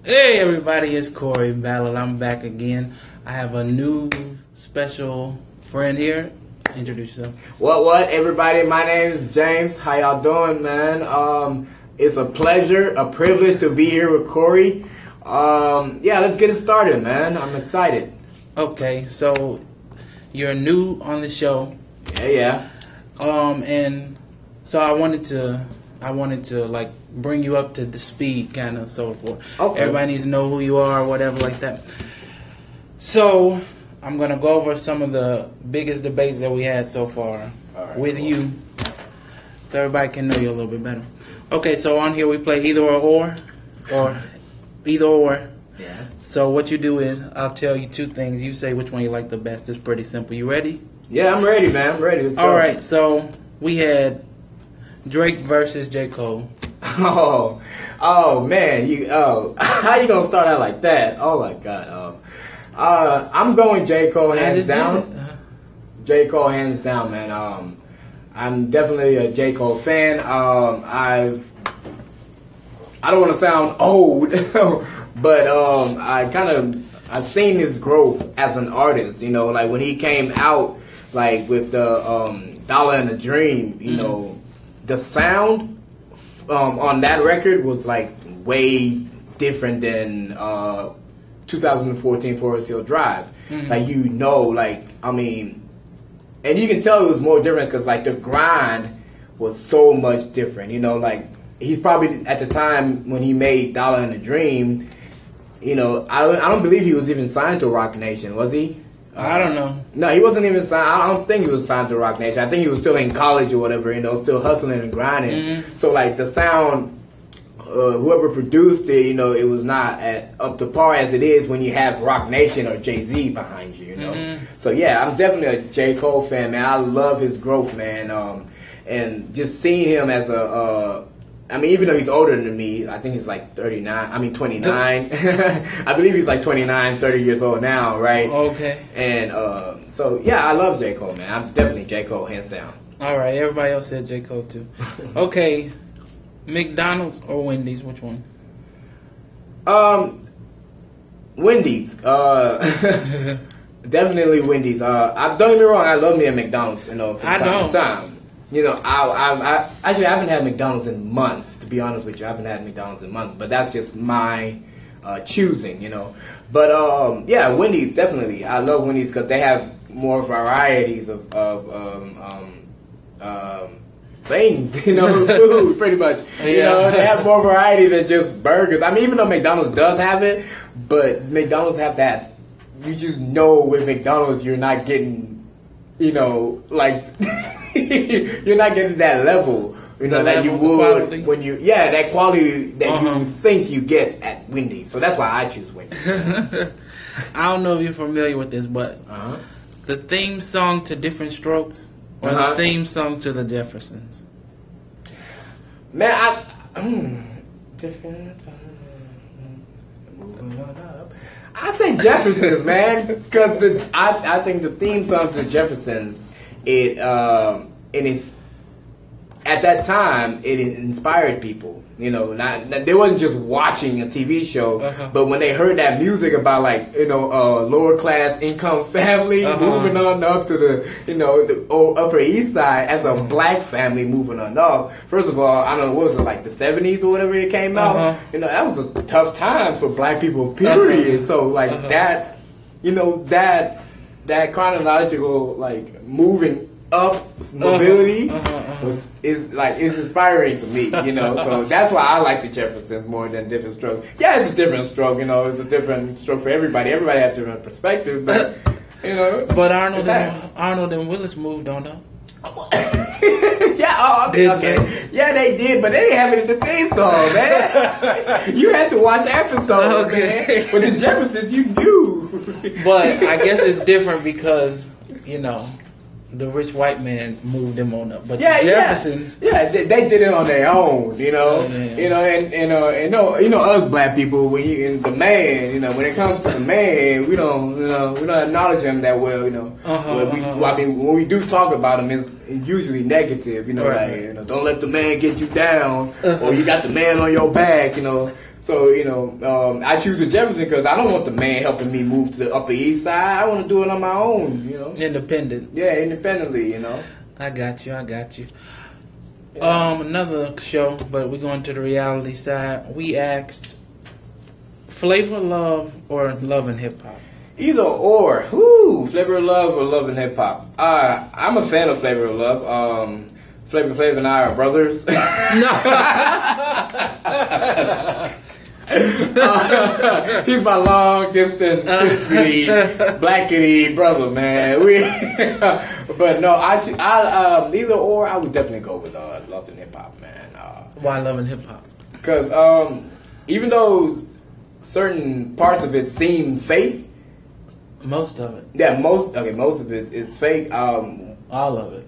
Hey everybody, it's Cory Ballad. I'm back again. I have a new special friend here. Introduce yourself. What, everybody? My name is James. How y'all doing, man? It's a pleasure, a privilege to be here with Cory. Yeah, let's get it started, man. I'm excited. Okay, so you're new on the show. Yeah. And so I wanted to like bring you up to the speed, kind of, so forth. Okay. Everybody needs to know who you are, whatever, like that. So I'm gonna go over some of the biggest debates that we had so far with you, so everybody can know you a little bit better. Okay, so on here we play either or either or. Yeah. So what you do is I'll tell you two things. You say which one you like the best. It's pretty simple. You ready? Yeah, I'm ready, man. I'm ready. Let's go. All right. So we had Drake versus J. Cole. Oh man, how you gonna start out like that? Oh my God. I'm going J. Cole hands down. J. Cole hands down, man. I'm definitely a J. Cole fan. I don't want to sound old, but I've seen his growth as an artist. You know, like when he came out, like with the Dollar and a Dream. You know, the sound on that record was like way different than 2014 Forest Hill Drive. Like, you know, like, I mean, and you can tell it was more different because like the grind was so much different. You know, like he's probably at the time when he made Dollar and a Dream, you know, I don't believe he was even signed to Roc Nation, was he? I don't know. No, he wasn't even signed. I don't think he was signed to Roc Nation. I think he was still in college or whatever, you know, still hustling and grinding. So like the sound, whoever produced it, you know, it was not up to par as it is when you have Roc Nation or Jay-Z behind you, you know. So yeah, I'm definitely a J. Cole fan, man. I love his growth, man. And just seeing him as I mean, even though he's older than me, I think he's like 29. I believe he's like 29, 30 years old now, right? Okay. And so, yeah, I love J. Cole, man. I'm definitely J. Cole, hands down. All right. Everybody else said J. Cole, too. Okay. McDonald's or Wendys? Which one? Wendys. Definitely Wendys. Don't get me wrong, I love me a McDonald's, you know, from time to time. You know, I actually haven't had McDonald's in months, to be honest with you. I haven't had McDonald's in months, but that's just my choosing, you know. But yeah, Wendys, definitely. I love Wendys because they have more varieties of things, you know, food, pretty much. You know, they have more variety than just burgers. I mean, even though McDonald's does have it, but McDonald's have that. You just know with McDonald's you're not getting, you know, like you're not getting that level, you know, that you would when you, that quality that you think you get at Wendy's. So that's why I choose Wendy's. I don't know if you're familiar with this, but the theme song to Different Strokes or the theme song to the Jeffersons? Man, I think Jeffersons, man, because I think the theme song to the Jeffersons, it is at that time it inspired people. You know, they wasn't just watching a TV show, but when they heard that music about, like, you know, lower class income family moving on up to the, you know, the Upper East Side as a black family moving on up. First of all, I don't know, what was it, like the 70s or whatever it came out? You know, that was a tough time for black people, period. So like that, you know, that chronological, like, moving up mobility is inspiring to me, you know. So that's why I like the Jeffersons more than Different Strokes. Yeah, it's a different stroke, you know. It's a different stroke for everybody. Everybody has different perspective, but you know. But Arnold and Willis moved on though. Okay. Yeah, they did, but they didn't have it in the theme song, man. You had to watch the episode, man. But the Jeffersons, you knew. But I guess it's different because, you know, the rich white man moved them on up, but the Jeffersons, they did it on their own, you know. You know, and us black people, when you in the man, you know, when it comes to the man, we don't acknowledge him that well, you know. I mean, when we do talk about him, it's usually negative, you know, like, you know, don't let the man get you down, or you got the man on your back, you know. So, I choose the Jefferson because I don't want the man helping me move to the Upper East Side. I want to do it on my own, Independent. Yeah, independently, I got you. Yeah. Another show, but we're going to the reality side. We asked Flavor of Love or Love and Hip Hop. Either or. Whoo, Flavor of Love or Love and Hip Hop. I'm a fan of Flavor of Love. Flavor Flav and I are brothers. He's my long distance blackity brother, man. But no, I either or. I would definitely go with Love and Hip Hop, man. Why Love and Hip Hop? Because even though certain parts of it seem fake, most of it. Yeah, most of it is fake. All of it.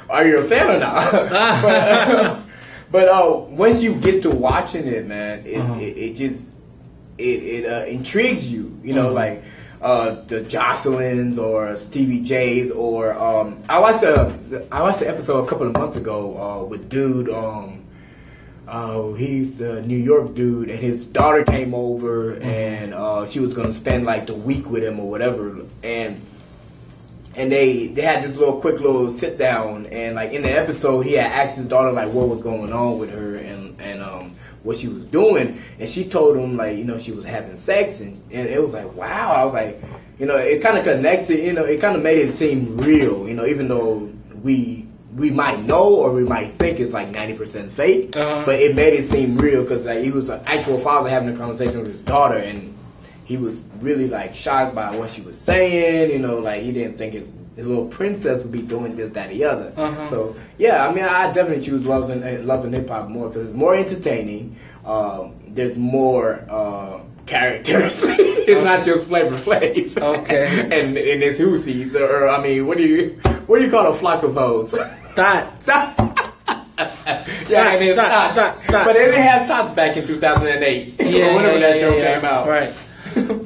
Are you a fan or not? But once you get to watching it, man, it just intrigues you. Like the Jocelyn's or Stevie J's or I watched the episode a couple of months ago with dude. He's the New York dude, and his daughter came over, and she was gonna spend like the week with him or whatever, and they had this quick little sit down, and like in the episode, he had asked his daughter like what was going on with her and what she was doing, and she told him like she was having sex, and it was like wow. I was like it kind of connected, it kind of made it seem real, even though we might know or we might think it's like 90% fake, but it made it seem real because like he was an actual father having a conversation with his daughter, and he was really like shocked by what she was saying, like he didn't think his little princess would be doing this, that, the other. So yeah, I mean, I definitely choose Love and Hip Hop more because it's more entertaining. There's more characters. It's not just Flavor Flav. Okay. and it's Hoosies, or I mean, what do you call a flock of hoes? Thoughts. Yeah, Thoughts. But they didn't have Thoughts back in 2008. Whenever that show came out. Right.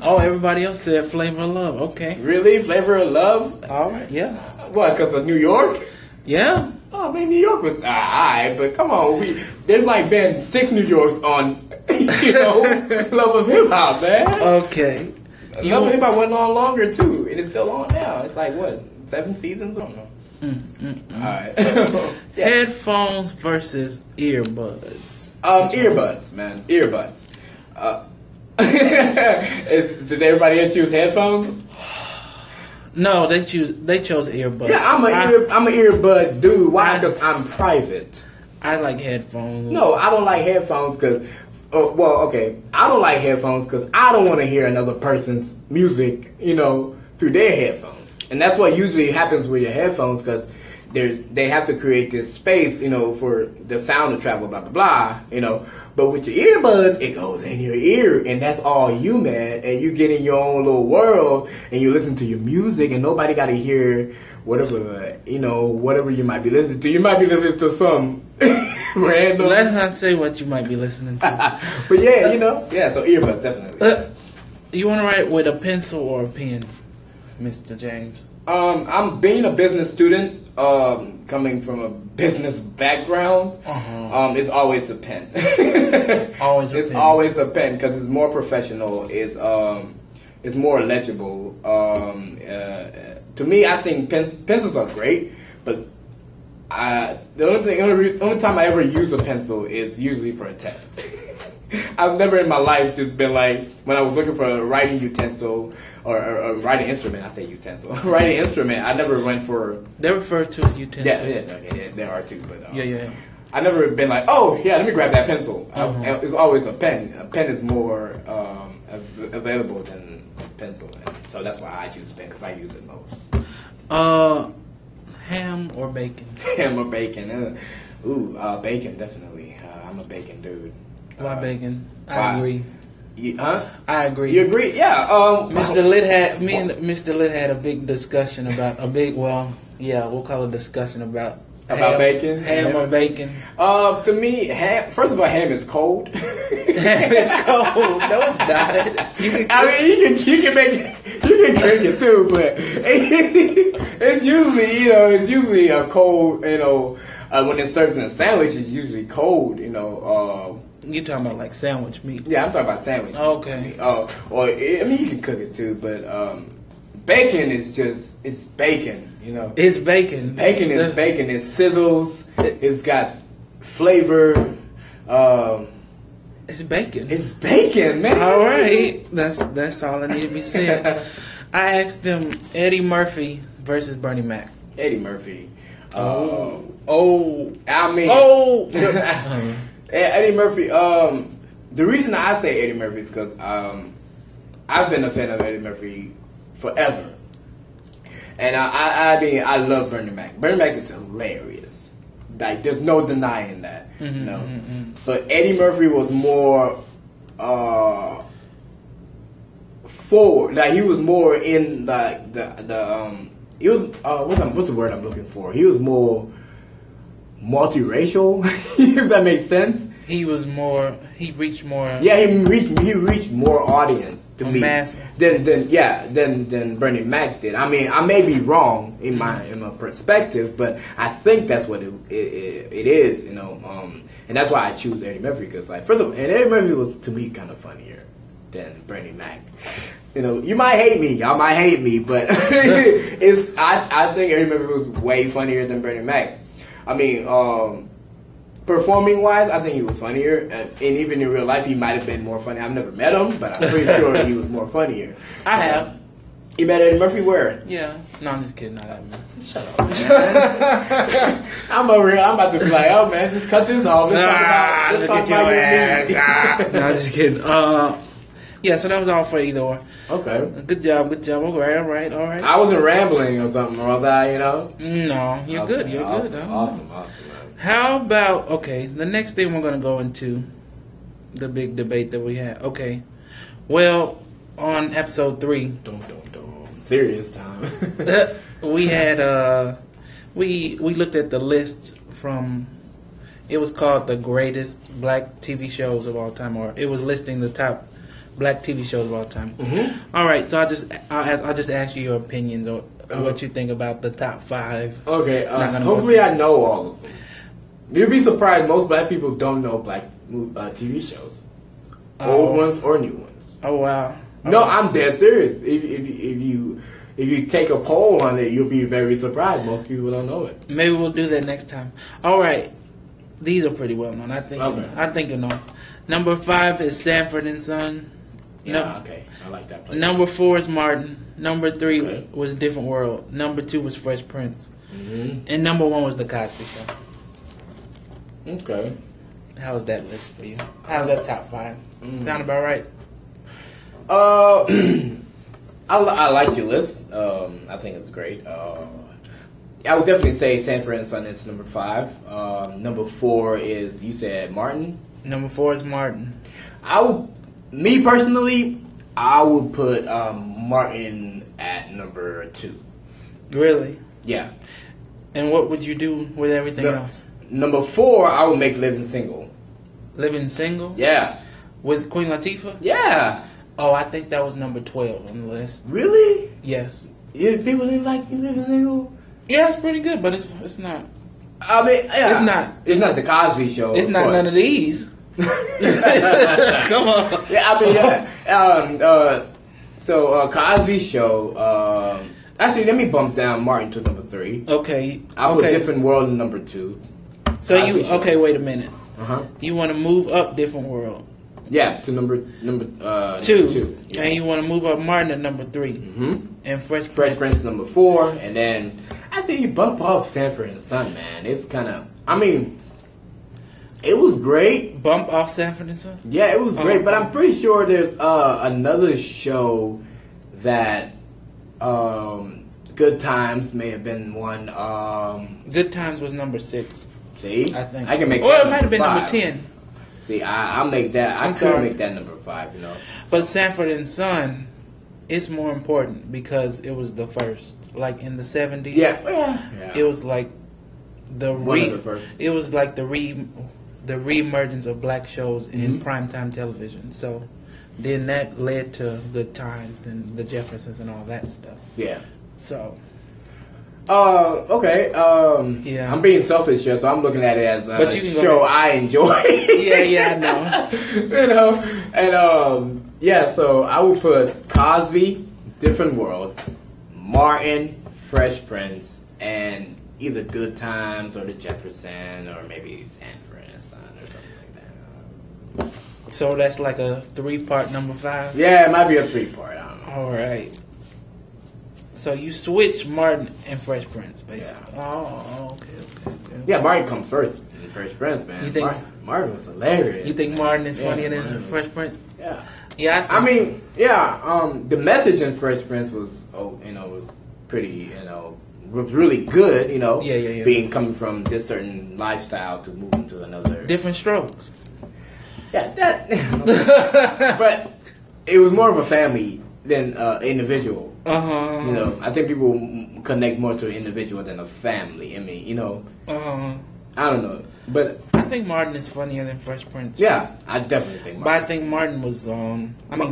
Oh, everybody else said Flavor of Love. Okay. Really? Flavor of Love? All right, yeah. What, because of New York? Yeah. Oh, man, New York was alright, but come on. There's like been 6 New Yorks on, Love of Hip Hop, man. Okay. Love of Hip Hop went on longer, too, and it's still on now. It's like, what, 7 seasons? I don't know. Alright. Yeah. Headphones versus earbuds. Earbuds, man. Earbuds. Did everybody here choose headphones? No, they chose earbuds. Yeah, I'm an earbud dude. Why? Because I'm private. I like headphones. No, I don't like headphones because. I don't like headphones because I don't want to hear another person's music, through their headphones, and that's what usually happens with your headphones because they have to create this space, for the sound to travel, blah blah blah, But with your earbuds, it goes in your ear, and that's all you, man. And you get in your own little world, and you listen to your music, and nobody got to hear whatever you might be listening to. You might be listening to some random. Let's not say what you might be listening to. But yeah, so earbuds definitely. You want to write with a pencil or a pen, Mr. James? I'm being a business student, coming from a business background. It's always a pen. Always a pen because it's more professional. It's more legible. To me, I think pencils are great, but the only time I ever use a pencil is usually for a test. I've never in my life just been like when I was looking for a writing utensil. Or writing instrument, I say utensil. Writing instrument, I never went for. They refer to as utensils. Yeah, there are too, but yeah. I never been like, oh yeah, let me grab that pencil. It's always a pen. A pen is more available than a pencil, and so that's why I choose pen because I use it most. Ham or bacon? Ham or bacon? Bacon definitely. I'm a bacon dude. Why bacon? I agree. I agree. You agree? Yeah. Mr. Lit had Mr. Lit had a big discussion about we'll call it a discussion about bacon, ham or bacon. To me, ham. First of all, ham is cold. Ham is cold. No, it's not. You can make it. You can drink it too, but it's usually a cold. When it's served in a sandwich, it's usually cold. You talking about like sandwich meat? Yeah, I'm talking about sandwich. Okay. Meat. Oh, or I mean you can cook it too, but bacon is it's bacon. You know. It's bacon. Bacon is bacon. It sizzles. It's got flavor. It's bacon. It's bacon, man. All right, that's all I need to be said. I asked them Eddie Murphy versus Bernie Mac. Eddie Murphy. I mean. Eddie Murphy. The reason I say Eddie Murphy is because I've been a fan of Eddie Murphy forever, and I mean I love Bernie Mac. Bernie Mac is hilarious. Like there's no denying that. Mm-hmm, you know. mm-hmm. So Eddie Murphy was more forward. Like he was more in like the he was what's the word I'm looking for? He was more multiracial. If that makes sense. He reached more. Yeah, he reached more audience to me than Bernie Mac did. I mean, I may be wrong in my perspective, but I think that's what it is, you know. And that's why I choose Eddie Murphy because and Eddie Murphy was to me kind of funnier than Bernie Mac. You know, you might hate me, y'all might hate me, but I think Eddie Murphy was way funnier than Bernie Mac. I mean, performing wise, I think he was funnier, and even in real life, he might have been more funny. I've never met him, but I'm pretty sure he was more funnier. I have. You met Eddie Murphy where? Yeah. No, I'm just kidding. Not that man. Shut up, man. I'm over here. I'm about to be like, oh man, just cut this off. Let's talk about your ass. No, I'm just kidding. Yeah, so that was all for either or. Okay. Good job. All right. I wasn't rambling or something, was I? You know? No, you're good. You're good. Awesome. How about, the next thing we're going to go into, the big debate that we had. Okay. Well, on episode 3. Serious time. We had, we looked at the list from, it was called the greatest black TV shows of all time, or it was listing the top black TV shows of all time. Mm-hmm. All right, so I'll just ask you your opinions or what you think about the top 5. Okay, hopefully I know all of them. You'd be surprised most black people don't know black TV shows, old ones or new ones. Oh wow! No, I'm dead serious. If you take a poll on it, you'll be very surprised. Most people don't know it. Maybe we'll do that next time. All right, these are pretty well known. I think you know. Number 5 is Sanford and Son. Okay, I like that place. Number 4 is Martin. Number 3 was Different World. Number 2 was Fresh Prince. Mm-hmm. And number 1 was The Cosby Show. Okay. How's that list for you? How's that top 5? Sound about right? I like your list. I think it's great. I would definitely say Sanford and Son is number 5. Number 4 is, you said Martin? Number 4 is Martin. Me personally, I would put Martin at number 2. Really? Yeah. And what would you do with everything else? Number 4, I would make Living Single. Living Single? Yeah. With Queen Latifah? Yeah. Oh, I think that was number 12 on the list. Really? Yes. Yeah, people didn't like Living Single? Yeah, it's pretty good, but it's not. I mean, yeah. It's not. It's not the Cosby Show. It's not none of these. Come on. Yeah, I mean, yeah. So Cosby Show. Actually, let me bump down Martin to number 3. Okay. I put Different World in number 2. So wait a minute. Uh-huh. You want to move up Different World? Yeah, to number 2. Yeah. And you want to move up Martin to number 3. Mm-hmm. And Fresh Prince number 4, and then I think you bump up Sanford and Son, man. It's kind of, I mean, it was great. Bump off Sanford and Son? Yeah, it was great, but I'm pretty sure there's another show that Good Times may have been one. Good Times was number 6. See, I think I can make. Or that it might have been 5. number 10. See, I'll make that. I could make that number 5. You know. But Sanford and Son, it's more important because it was the first, like in the 70s. Yeah. It was like one of the first. It was like the re-emergence of black shows in primetime television. So then that led to Good Times and the Jeffersons and all that stuff. Yeah. So Okay. Yeah. I'm being selfish here, so I'm looking at it as a show I enjoy. Yeah, I know. You know, and yeah. So I would put Cosby, Different World, Martin, Fresh Prince, and either Good Times or The Jefferson or maybe Sanford and Son or something like that. So that's like a 3-part number 5? Yeah, it might be a 3-part. I don't know. All right. So you switch Martin and Fresh Prince, basically. Yeah. Oh, okay. Yeah, Martin comes first in Fresh Prince, man. You think Martin was hilarious? You think Martin is funnier than Fresh Prince? Yeah. Yeah, I mean, yeah. The message in Fresh Prince was, was pretty, was really good. Yeah. Coming from this certain lifestyle to moving to another. Different strokes. Yeah, that. But it was more of a family than individual. I think people connect more to an individual than a family. I mean, I don't know, but I think Martin is funnier than Fresh Prince. Yeah, I definitely think Martin. But I think Martin was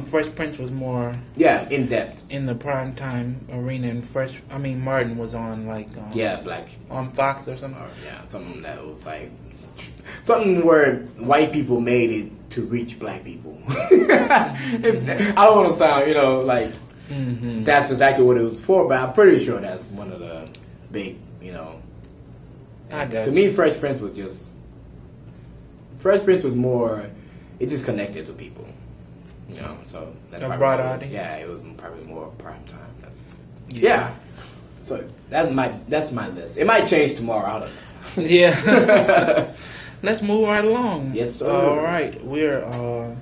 Fresh Prince was more in depth in the prime time arena, and Martin was on black on Fox or something. Something that was like something where white people made it to reach black people. I don't want to sound like that's exactly what it was for, but I'm pretty sure that's one of the big I got to me, Fresh Prince was more. It just connected to people, So that's a broad audience. Yeah, it was probably more prime time. Yeah. So that's my list. It might change tomorrow. I don't know. Yeah. Let's move right along. Yes, sir. All right, we're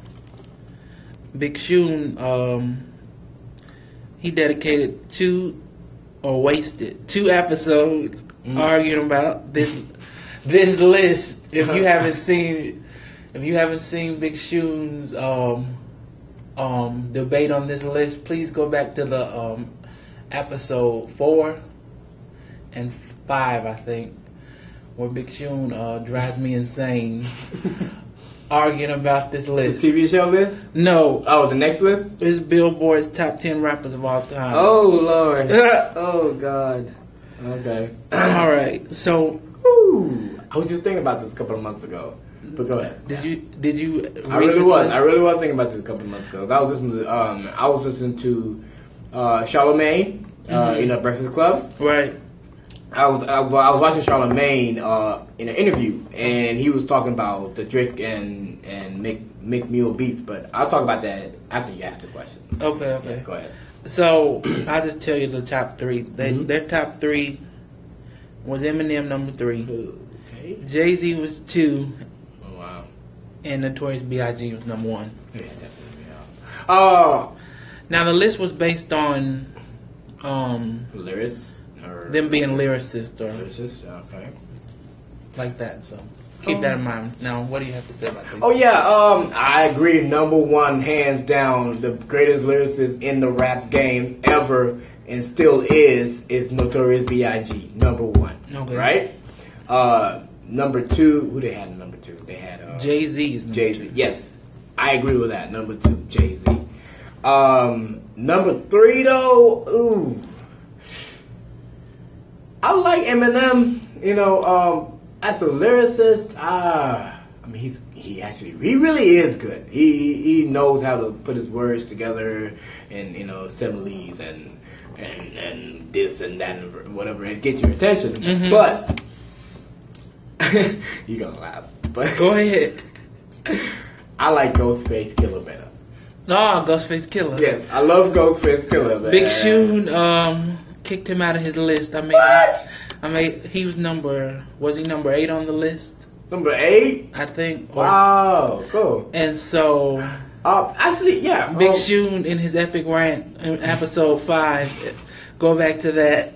Big Shun. He dedicated 2 episodes arguing about this list. If you haven't seen Big Shun's debate on this list, please go back to the episode 4 and 5, I think, where Big Shun drives me insane. Arguing about this list. The TV show list? No. Oh, the next list? It's Billboard's top 10 rappers of all time. Oh, Lord. Oh, God. Okay. All right. So, I was just thinking about this a couple of months ago. But go ahead. Did you? I really was thinking about this a couple of months ago. I was listening to Charlamagne, Breakfast Club. Right. I was watching Charlamagne in an interview, and he was talking about the Drake and Mick Mill beef. But I'll talk about that after you ask the questions. Okay. Yeah, go ahead. So I'll just tell you the top 3. Their top 3 was Eminem number 3, okay. Jay-Z was 2. Oh wow. And Notorious B.I.G. was number 1. Yeah, definitely. Yeah. Now the list was based on lyrics. Them being lyricists or okay. like that. So keep that in mind. Now, what do you have to say about this? Oh yeah, I agree. Number 1, hands down, the greatest lyricist in the rap game ever, and still is Notorious B.I.G. Number 1. Okay. Right. Number 2, who they had? Number 2, they had Jay-Z. Jay-Z. Yes, I agree with that. Number 2, Jay-Z. Number 3 though, ooh. I like Eminem, as a lyricist. He really is good. He knows how to put his words together and similes and this and that and whatever and get your attention. Mm-hmm. But you're gonna laugh. But go ahead. I like Ghostface Killah better. Oh, Ghostface Killah. Yes, I love Ghostface Killah. Man. Big Shun kicked him out of his list. He was number 8 on the list? Number 8? I think. Wow, cool. And so actually, yeah. Big Shun in his epic rant in episode 5, go back to that,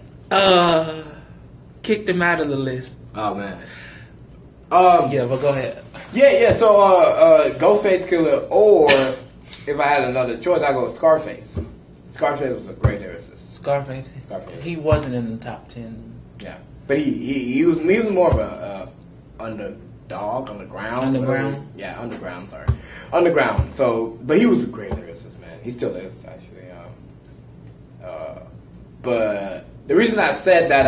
kicked him out of the list. Oh man. Yeah, but go ahead. Yeah, so Ghostface Killah, or if I had another choice, I'd go with Scarface. Scarface was a great lyricist. Scarface. He wasn't in the top 10. Yeah, but he was more of a underdog, underground. Underground? Yeah, underground, sorry. Underground. So, but he was a great lyricist, man. He still is, actually. But the reason I said that,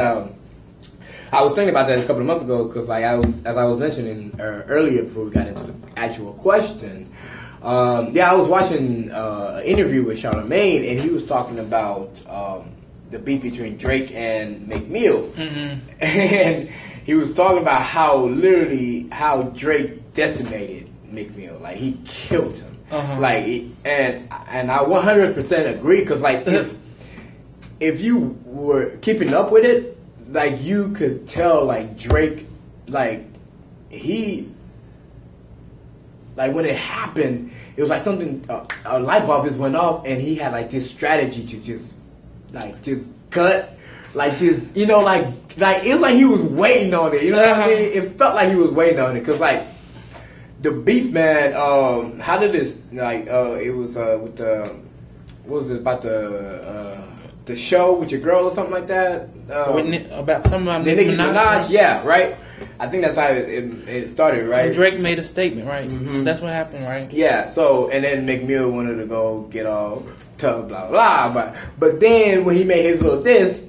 I was thinking about that a couple of months ago because, like, as I was mentioning earlier before we got into the actual question, I was watching an interview with Charlamagne, and he was talking about the beef between Drake and McMill, and he was talking about how Drake decimated McMill, like he killed him, like, and I 100% agree because, like, if you were keeping up with it, like, you could tell, like, Drake, like, when it happened, it was like something, a light bulb just went off, and he had, like, this strategy to just cut, like, just, you know, like, it was like he was waiting on it, you know what I mean? It felt like he was waiting on it, because, like, the beef, man, how did this, like, it was, with the, what was it, about the show with your girl or something like that? About something about Nicki Minaj, yeah, right? I think that's how it started, right? And Drake made a statement, right? That's what happened, right? Yeah, so, and then McMill wanted to go get all tough, blah, blah, but then when he made his little diss,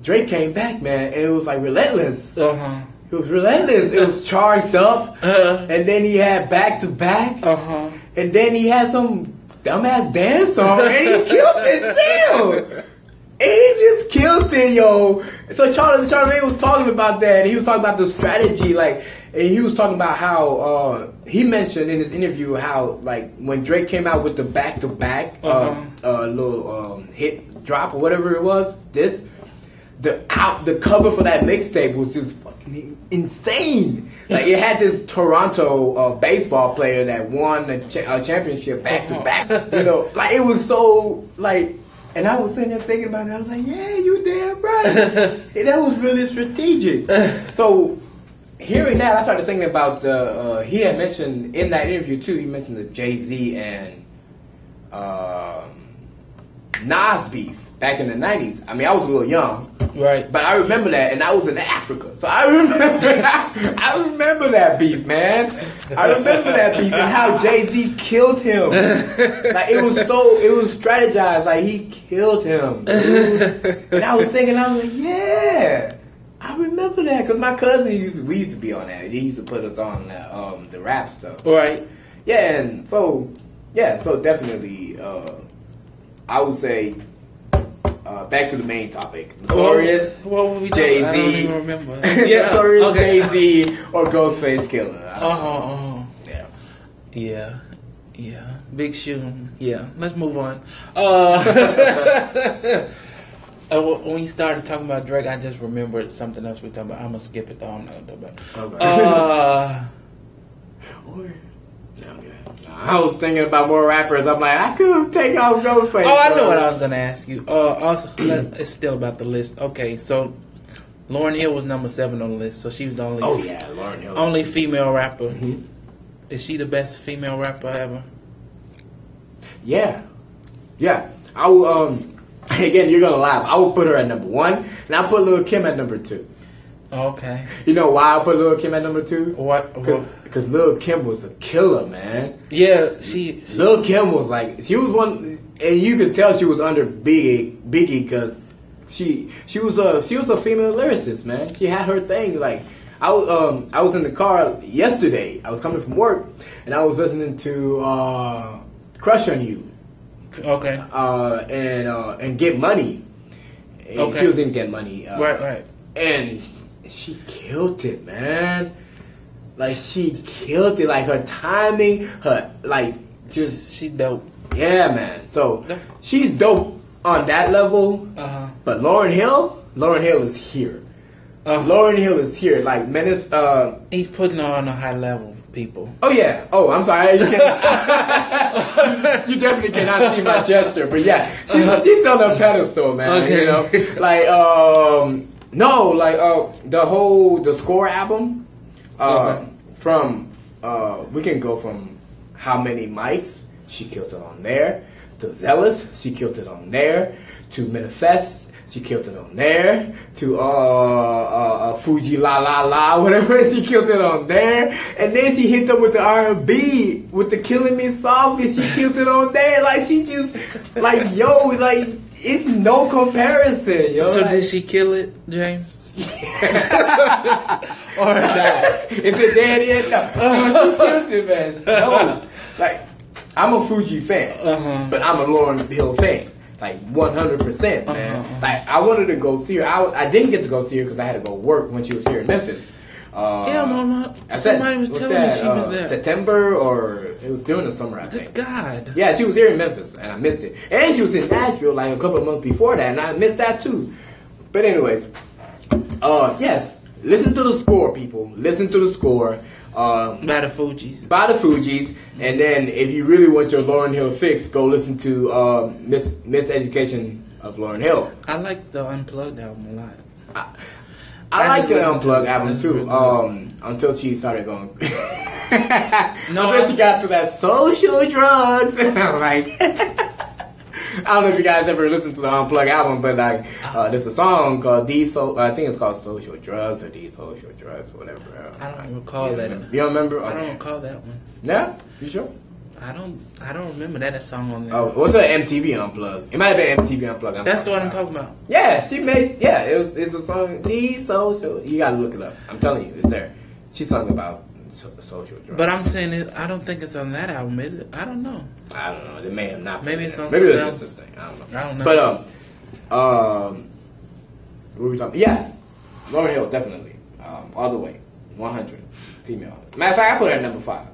Drake came back, man, and it was like relentless. It was relentless. It was charged up, and then he had back-to-back, and then he had some dumbass dance song, and he killed it still. And he just killed it, yo. So Charlamagne was talking about that, and he was talking about the strategy, like, and he was talking about how he mentioned in his interview how, like, when Drake came out with the back-to-back little hit drop or whatever it was, the cover for that mixtape was just fucking insane. Like, it had this Toronto baseball player that won a championship back to back. You know, like, it was so, like, and I was sitting there thinking about it. I was like, yeah, you damn right. That was really strategic. So, hearing that, I started thinking about he had mentioned in that interview too. He mentioned the Jay-Z and Nas beef back in the 90s. I mean, I was a little young. Right. But I remember that, and I was in Africa. So I remember that beef, man. I remember that beef and how Jay-Z killed him. Like, it was strategized. Like, he killed him. And I was thinking, I was like, yeah, I remember that. Because my cousin, we used to be on that. He used to put us on the rap stuff. Right. Yeah, and so definitely, I would say, back to the main topic. Notorious, Jay-Z. I don't even remember. Notorious, Jay-Z, or Ghostface Killah. Yeah. Big shoe. Yeah. Let's move on. When you started talking about Drake, I just remembered something else we talked about. I'm gonna skip it though. I'm not gonna talk about it. I was thinking about more rappers. I'm like, I could take off Ghostface. Oh, I know what I was gonna ask you. Also, it's still about the list. Okay, so Lauryn Hill was number 7 on the list, so she was the only. Oh yeah, Lauryn Hill. Only female rapper. Is she the best female rapper ever? Yeah. I will. Again, you're gonna laugh. I will put her at number 1, and I'll put Lil' Kim at number 2. Okay. You know why I put Lil' Kim at number 2? What? Because Lil' Kim was a killer, man. Yeah, Lil' Kim was like, she was one, and you could tell she was under Biggie because she was a female lyricist, man. She had her thing. Like, I was in the car yesterday. I was coming from work, and I was listening to "Crush on You." Okay. And Get Money. Okay. She was in Get Money. Right. And she killed it, man. Like, she killed it. Like, her timing, her, like, just... She's dope. Yeah, man. So, she's dope on that level. But Lauryn Hill is here. Lauryn Hill is here. Like, he's putting her on a high level, people. Oh, yeah. Oh, I'm sorry. You definitely cannot see my gesture. But, yeah. She's on a pedestal, man. Okay. You know? Like, no, like, the Score album... From we can go from How Many Mics, she killed it on there, to Zealous, she killed it on there, to Manifest, she killed it on there, to Fuji La La La, whatever, she killed it on there, and then she hit up with the R&B, with the Killing Me Softly, she killed it on there. Like, she just, like, yo, like, it's no comparison, yo. So did she kill it, James? Or not? Is it dead yet? No. She killed it, man. No. Like, I'm a Fuji fan, but I'm a Lauryn Hill fan. Like 100%, man. Like, I wanted to go see her. I didn't get to go see her because I had to go work when she was here in Memphis. Mama. Somebody was telling me she was there. September, or it was during the summer, I think. Good God. Yeah, she was here in Memphis, and I missed it. And she was in Nashville like a couple of months before that, and I missed that too. But anyways, yes, listen to the score, people. Listen to the score. By the Fugees. And then if you really want your Lauryn Hill fix, go listen to Miseducation of Lauryn Hill. I like the Unplugged album a lot. I like the Unplugged album too. Until she started going. Until she got to that social drugs. And I'm like, I don't know if you guys ever listened to the Unplugged album, but like, there's a song called I think it's called Social Drugs or These Social Drugs, whatever. I don't recall that. You don't remember? I don't recall that one. No? You sure? I don't remember that song on there. Oh, what's the MTV Unplugged? It might have been MTV Unplugged. That's the one I'm talking about. Yeah, she made. Yeah, it's a song. These social. You gotta look it up. I'm telling you, it's there. She sung about social drugs. But I'm saying I don't think it's on that album, is it? I don't know. I don't know. It may have not. Maybe it's on something else. Just a thing. I don't know. But what were we talking? Yeah, Lauryn Hill definitely. All the way, 100 female. Matter of fact, I put her at number 5.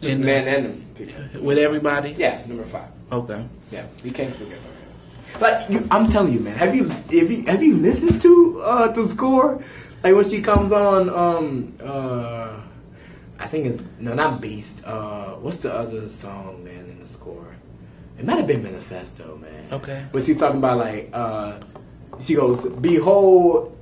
Men and female. With everybody? Yeah, number 5. Okay. Yeah, you can't forget her. Like I'm telling you, man. Have you listened to the score? Like when she comes on, I think it's not Beast. What's the other song, man, in the score? It might have been Manifesto, man. Okay. But she's talking about like she goes, behold.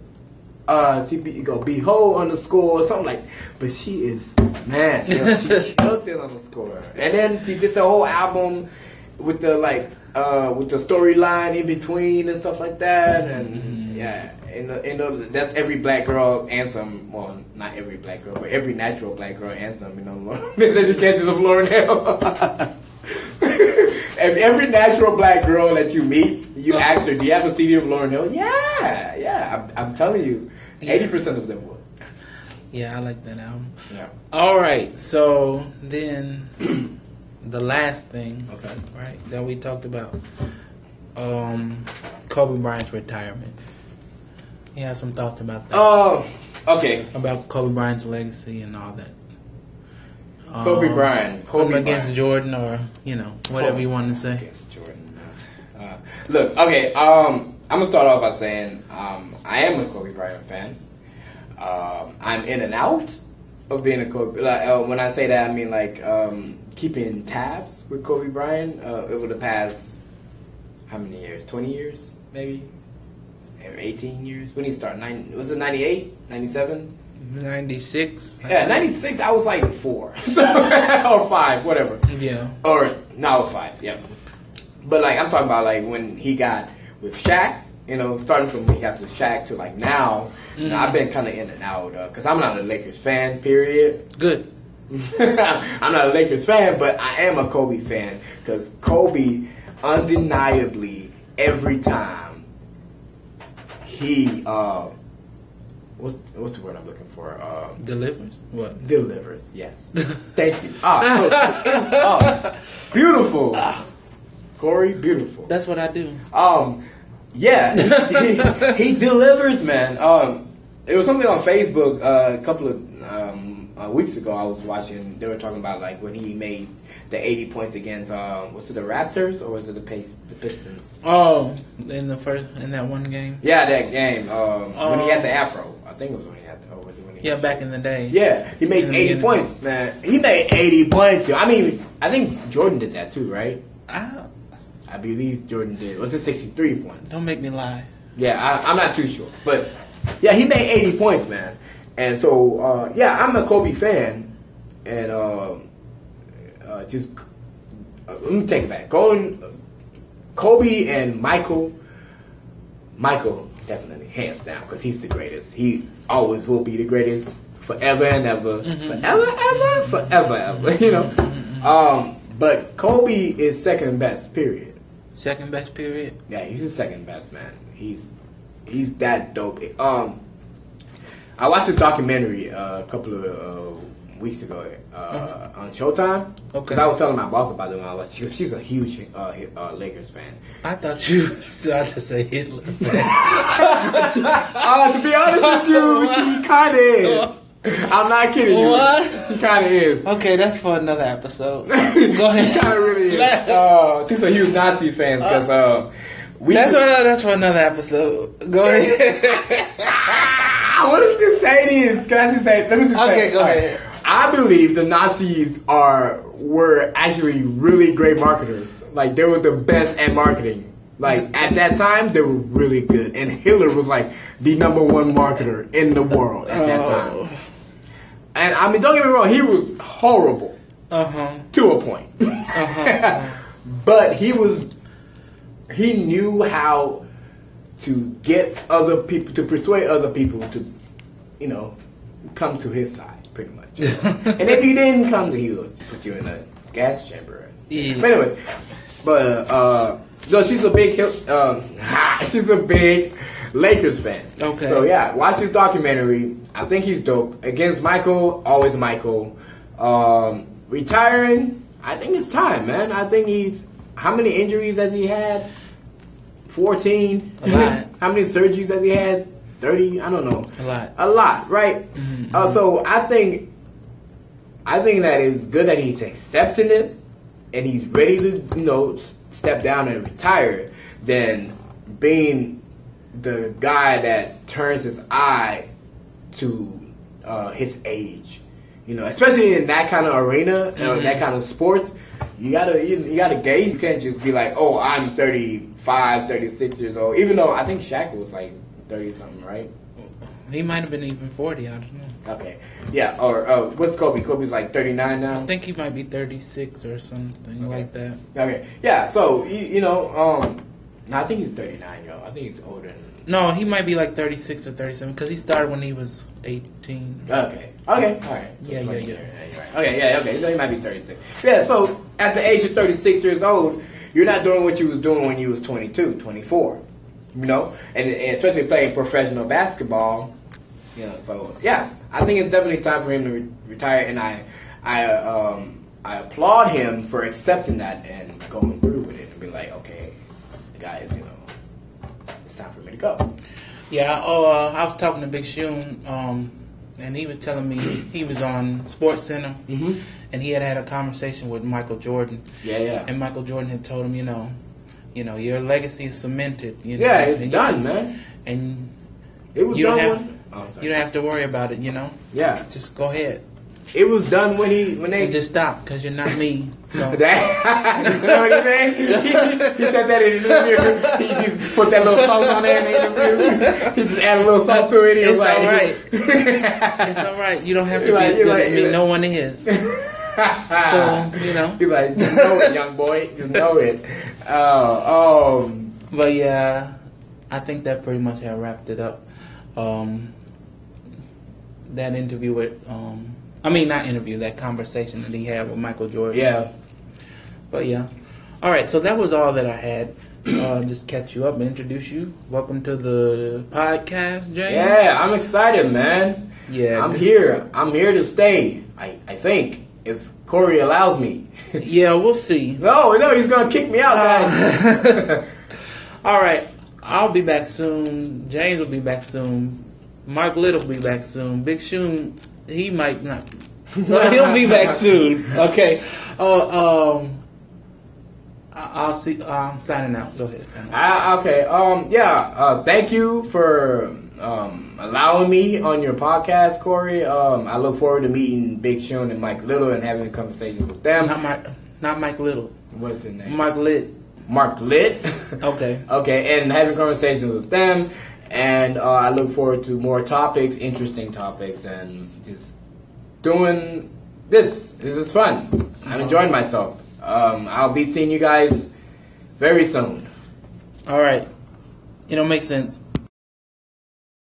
Behold on the score or something like. But she is, man, she killed it on the score. And then she did the whole album with the with the storyline in between and stuff like that. And yeah, that's every black girl anthem. Well, not every black girl, but every natural black girl anthem. You know, Miseducation of Lauryn Hill. Every natural black girl that you meet, you ask her, "Do you have a CD of Lauryn Hill?" Yeah. I'm telling you, 80% of them would. Yeah, I like that album. Yeah. All right, so then the last thing, right, that we talked about, Kobe Bryant's retirement. You have some thoughts about that? Oh, okay. About Kobe Bryant's legacy and all that. Kobe Bryant. Against Jordan, or whatever you want to say. Against Jordan. Look, okay. I'm gonna start off by saying I am a Kobe Bryant fan. I'm in and out of being a Kobe. When I say that, I mean like keeping tabs with Kobe Bryant over the past how many years? 20 years, maybe, or 18 years. When did he start? Was it 98, 97? 96. Yeah, 96. I was like 4 or 5, whatever. Yeah. Or no, I was 5. Yeah. But like I'm talking about like when he got with Shaq. Starting from when he got to Shaq to like now, I've been kind of in and out because I'm not a Lakers fan. Period. Good. I'm not a Lakers fan, but I am a Kobe fan because Kobe, undeniably, every time he what's the word I'm looking for? Delivers. What? Delivers. Yes. Thank you. Beautiful. Cory, beautiful. That's what I do. Yeah, he delivers, man. It was something on Facebook a couple of weeks ago. I was watching. They were talking about like when he made the 80 points against was it the Raptors or was it the Pistons? Oh, in that one game. Yeah, that game. When he had the afro, I think it was when he had. Or was it when he? Yeah, back in the day. Yeah, he made 80 points, man. He made 80 points. I mean, I think Jordan did that too, right? I believe Jordan did. Was it 63 points? Don't make me lie. Yeah, I'm not too sure. But, yeah, he made 80 points, man. And so, I'm a Kobe fan. And let me take it back. Kobe and Michael, definitely, hands down, because he's the greatest. He always will be the greatest forever and ever. Forever, ever. But Kobe is second best, period. Second best, period. Yeah, he's the second best, man. He's that dope. I watched a documentary a couple of weeks ago on Showtime. Okay. Because I was telling my boss about it. She's a huge Lakers fan. I thought you tried to say Hitler fan. To be honest with you, she kind of is. I'm not kidding you. What? She kind of is. Okay, that's for another episode. Go ahead. She kind of really is. She's a huge Nazi fan because that's for another episode. Go ahead. What does this say? Can I just say? Let me just say. Okay, go ahead. I believe the Nazis were actually really great marketers. Like they were the best at marketing. Like at that time, they were really good, and Hitler was like the number one marketer in the world at that time. And I mean, don't get me wrong, he was horrible to a point. But he knew how to get other people, to persuade other people to, come to his side, pretty much. And if you didn't come to, he would put you in a gas chamber. Yeah. But anyway, so she's a big Lakers fan. Okay. So yeah, watch this documentary. I think he's dope. Against Michael, always Michael. Retiring, I think it's time, man. I think how many injuries has he had? 14. A lot. How many surgeries has he had? 30? I don't know. A lot, right? Mm-hmm. So I think that it's good that he's accepting it and he's ready to, step down and retire than being the guy that turns his eye to his age. Especially in that kind of arena, that kind of sports, you gotta gauge. You can't just be like, oh, I'm 35, 36 years old. Even though I think Shaq was like 30 something, right? He might have been even 40. I don't know. Okay, yeah. Or what's Kobe? Kobe's like 39 now. I think he might be 36 or something like that. Okay, yeah. So no, I think he's 39, yo. I think he's older than. No, he might be like 36 or 37 because he started when he was 18. Okay, all right. Yeah. Okay, so he might be 36. Yeah, so at the age of 36 years old, you're not doing what you was doing when you was 22, 24. And especially playing professional basketball. So yeah, I think it's definitely time for him to retire, and I applaud him for accepting that and going through with it and be like, okay, guys, it's time for me to go. Yeah, I was talking to Big Shun, and he was telling me he was on Sports Center, and he had a conversation with Michael Jordan. Yeah. And Michael Jordan had told him, your legacy is cemented. Yeah, it's done, man. And it was done. You don't have to worry about it, Yeah. Just go ahead. It was done when they just stop because you're not me. So you know what I mean? He said that in the interview. He just put that little salt on there in the interview. He just added a little salt to it. It's all right. It's all right. You don't have to be as good as me. No one is. So He's like, just know it, young boy. Just know it. But yeah, I think that pretty much had wrapped it up. That interview with that conversation that he had with Michael Jordan. Yeah. But yeah. All right, so that was all that I had. Just catch you up and introduce you. Welcome to the podcast, James. Yeah, I'm excited, man. Yeah. I'm here to stay, I think, if Cory allows me. Yeah, we'll see. No, he's going to kick me out, guys. All right, I'll be back soon. James will be back soon. Mark Little will be back soon. Big Shun, he might not. He'll be back soon. Okay. I'll see. I'm signing out. Go ahead. Sign out. Okay. Thank you for allowing me on your podcast, Cory. I look forward to meeting Big Shun and Mike Little and having a conversation with them. Not Mike Little. What's his name? Mark Lit. Mark Lit. Okay. Okay, and having conversations with them. And I look forward to more topics, interesting topics, and just doing this. This is fun. I'm enjoying myself. I'll be seeing you guys very soon. All right. Makes sense.